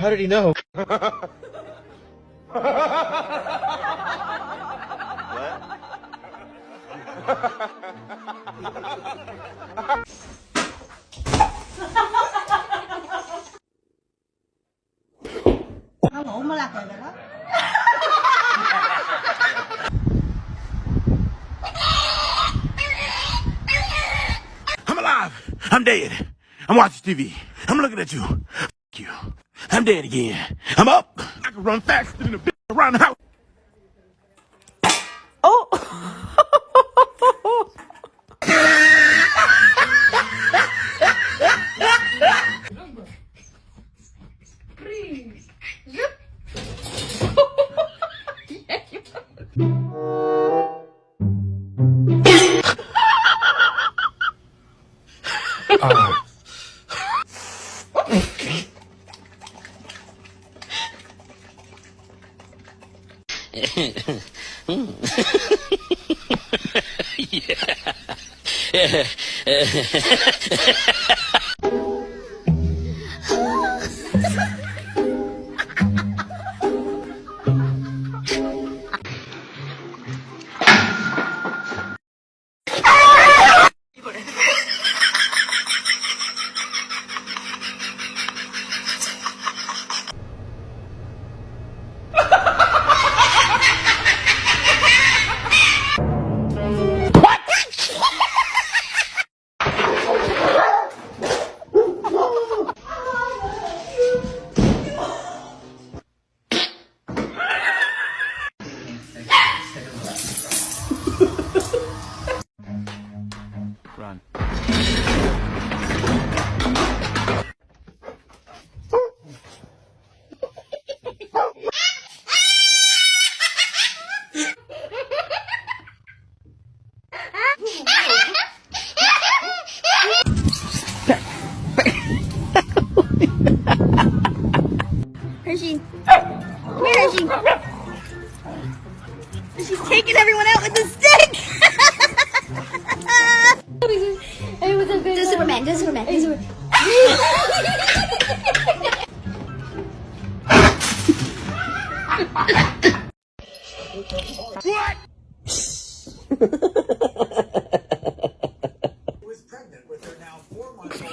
How did he know? I'm alive. I'm dead. I'm watching TV. I'm looking at you. F you. I'm dead again. I'm up. I can run faster than a bitch around the house. Run. Hershey. Come here, Hershey. She's taking everyone out with the stick. Do Superman. Do Superman. Do Superman. What? Was pregnant with her now 4-month-old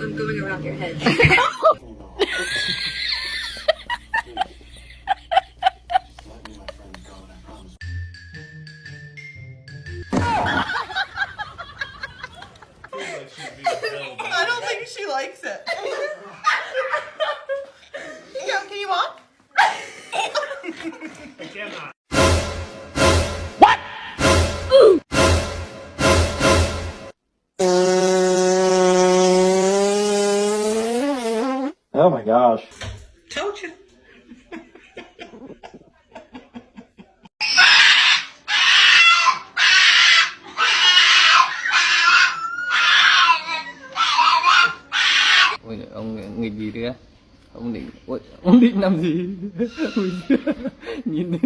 I'm going around your head. I don't think she likes it. Can you walk? I cannot. Oh my gosh. Told you. Ôi, ông nghịch gì thế? Ông định... Ôi, Ông định làm gì? Nhìn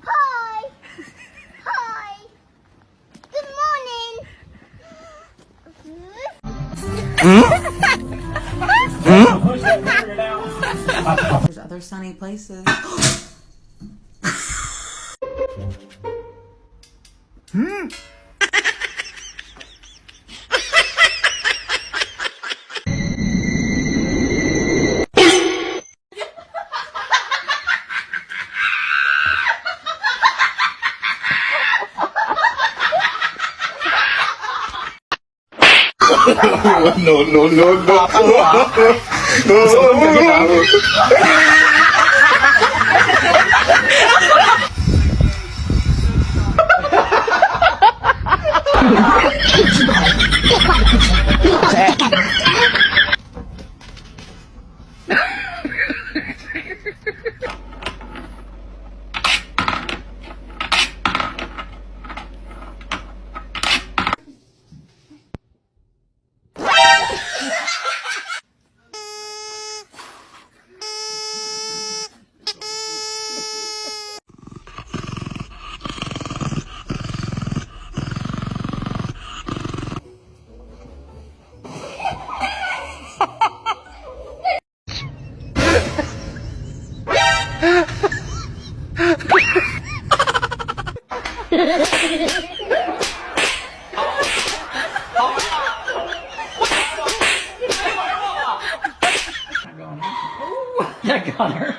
Hi. Hi. Good morning. There's other sunny places. No, no, no, no. I got her.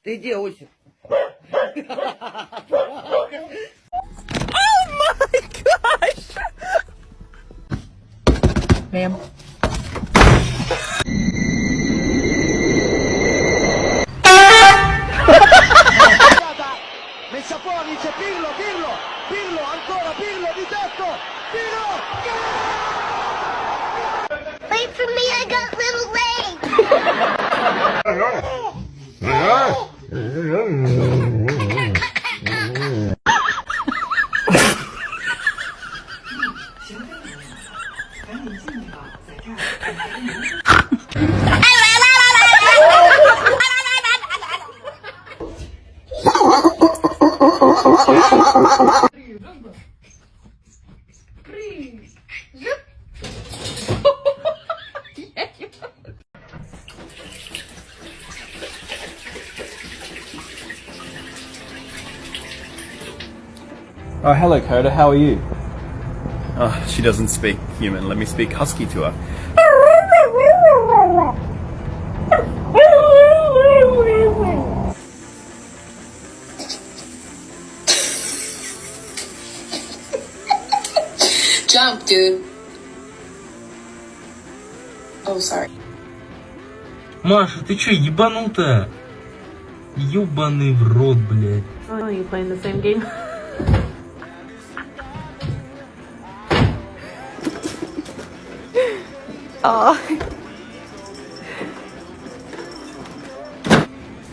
Ты где, Усик? Ma'am. Messa fuori, c'è Pirlo, Pirlo, Pirlo, ancora Pirlo di tetto, Pirlo! Wait for me, I got little legs. Oh, hello, Coda. How are you? Oh, she doesn't speak human. Let me speak husky to her. Jump, dude. Oh, sorry. Маша, ты чё, ебанутая? Ёбаный в рот, блядь. Oh, you playing the same game? Oh.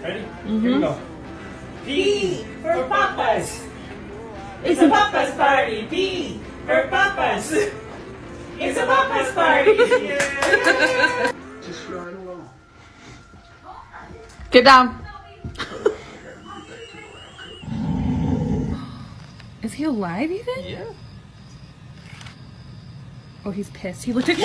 Ready? Here we go. P for Papas. It's a Papas party. P for Papas. It's a Papas party. Yeah. Get down. Is he alive, you think? Yeah. Oh, he's pissed. He looked at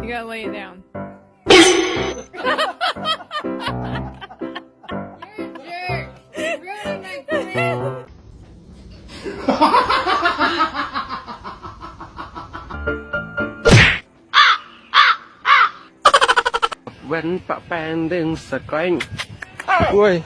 You gotta lay it down. When Papa đừng sợ quanh. Ui.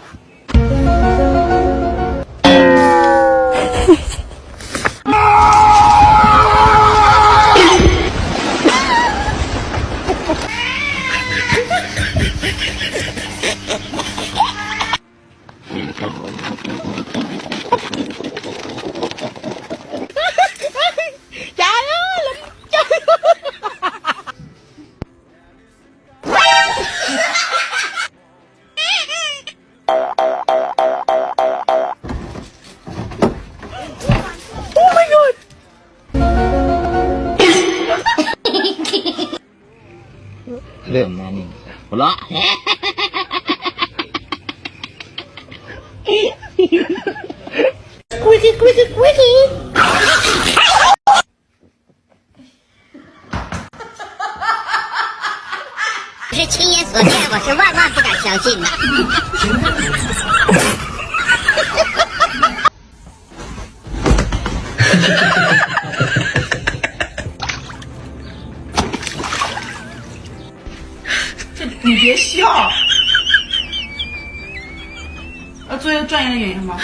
Squeaky, squeaky, squeaky. 是亲眼所见，我是万万不敢相信的。你别笑。做一个专业的演员吗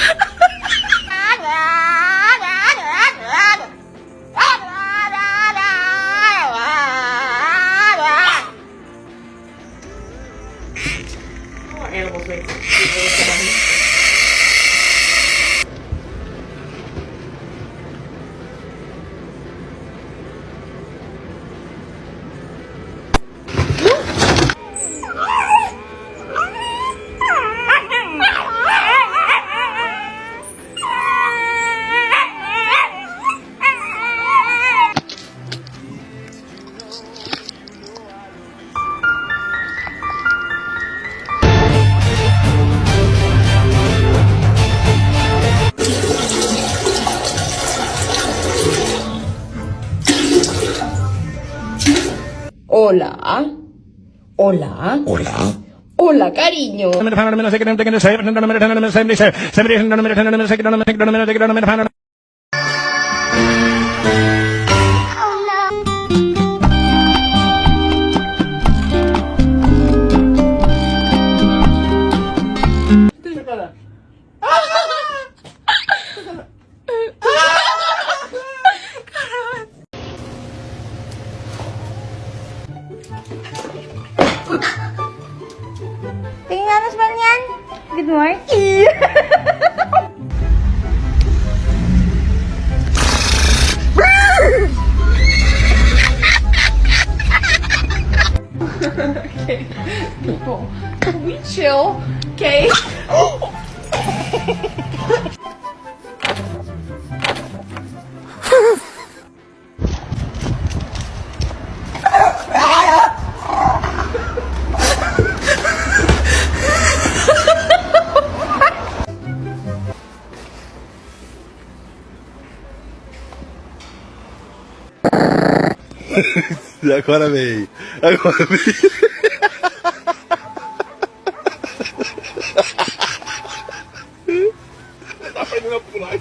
？Hola. Hola. Hola. Hola, cariño. Good morning. Okay, people, can we chill? Okay. Agora vem. Agora vem. Tá aprendendo a pular.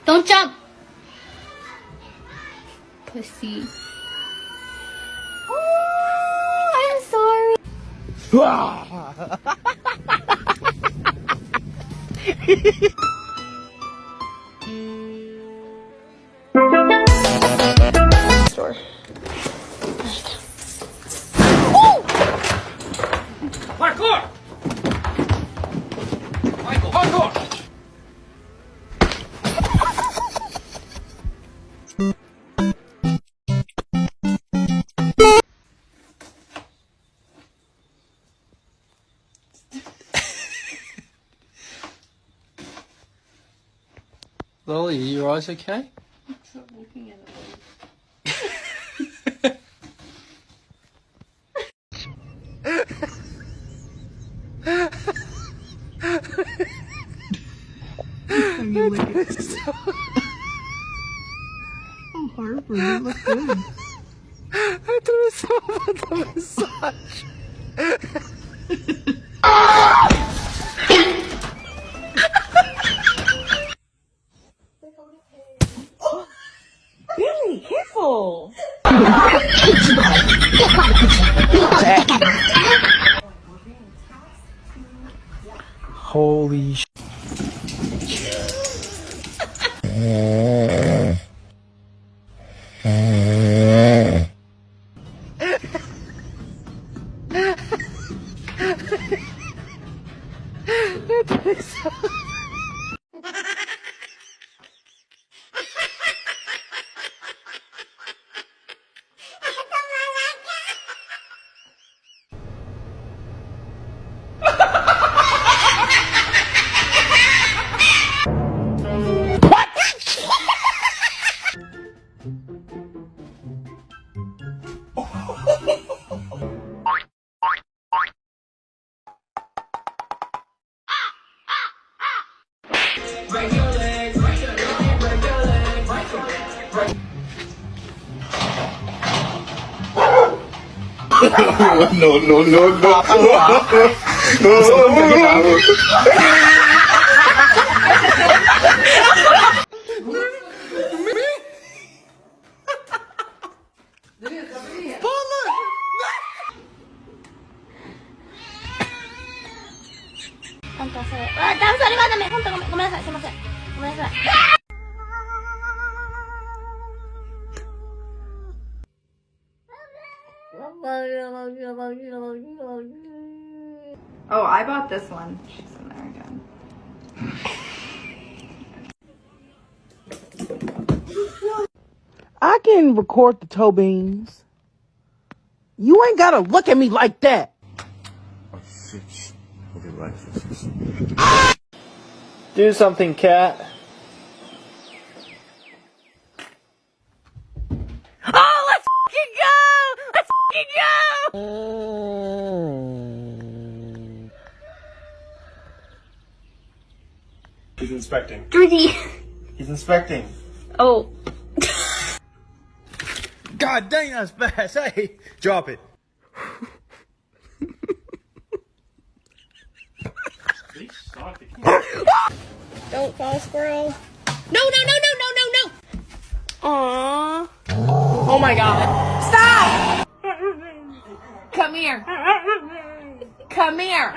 Don't jump. Pussy. Oh, I'm sorry. Store. Parkour! Michael, parkour! Lolly, are your eyes okay? Stop looking at it. I'm Harper. You look good. I do so much of a massage. Billy, careful. Holy sh**. No, no, no, no. Oh, I bought this one. She's in there again. I can record the toe beans. You ain't gotta look at me like that. Do something, cat. Oh, let's fucking go! Let's fucking go! He's inspecting. 3D. He's inspecting. Oh. God dang, that's fast. Hey, drop it. Don't fall, squirrel. No, no, no, no, no, no, no. Aww. Oh my god. Stop! Come here. Come here.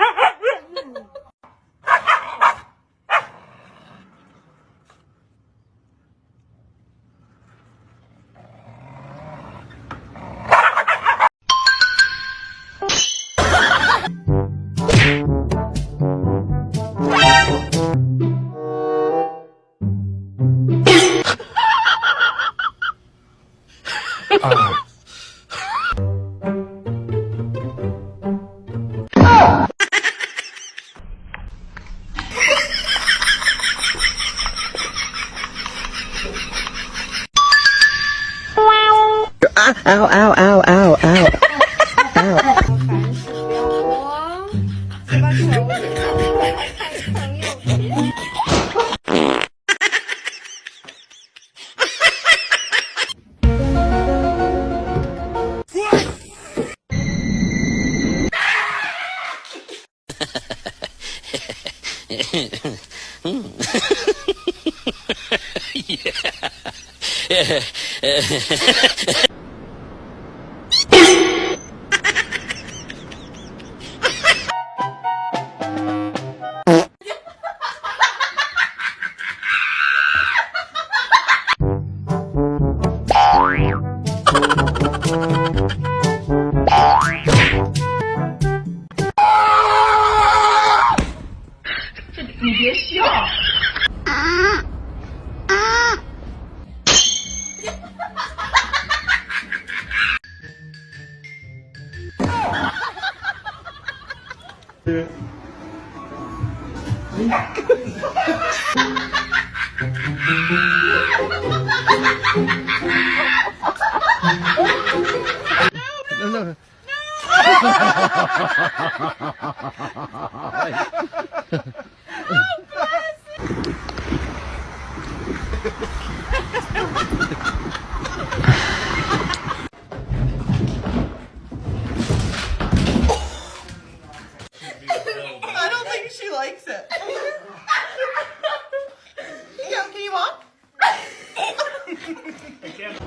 Ow, ow, ow, ow, ow. No. I don't think she likes it. Yeah, can you walk? I can't.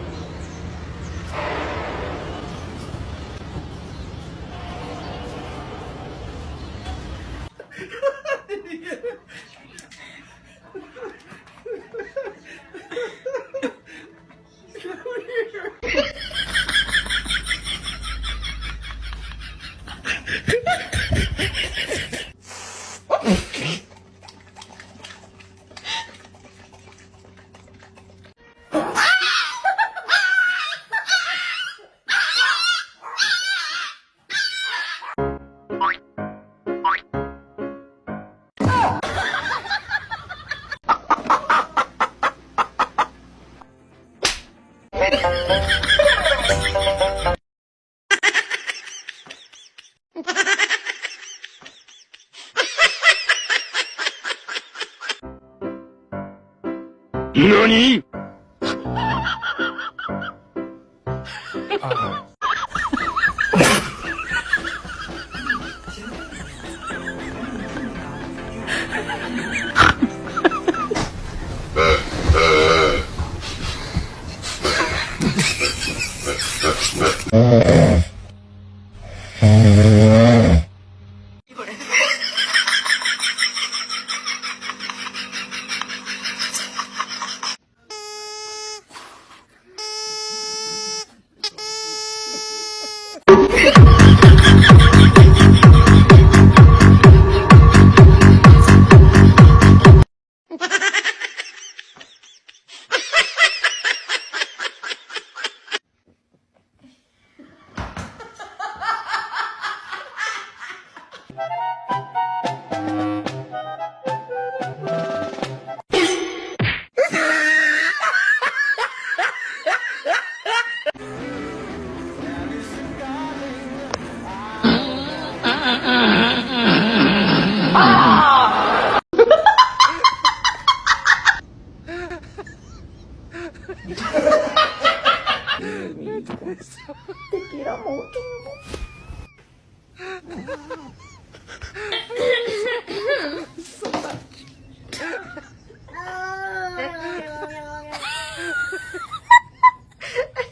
NANI?!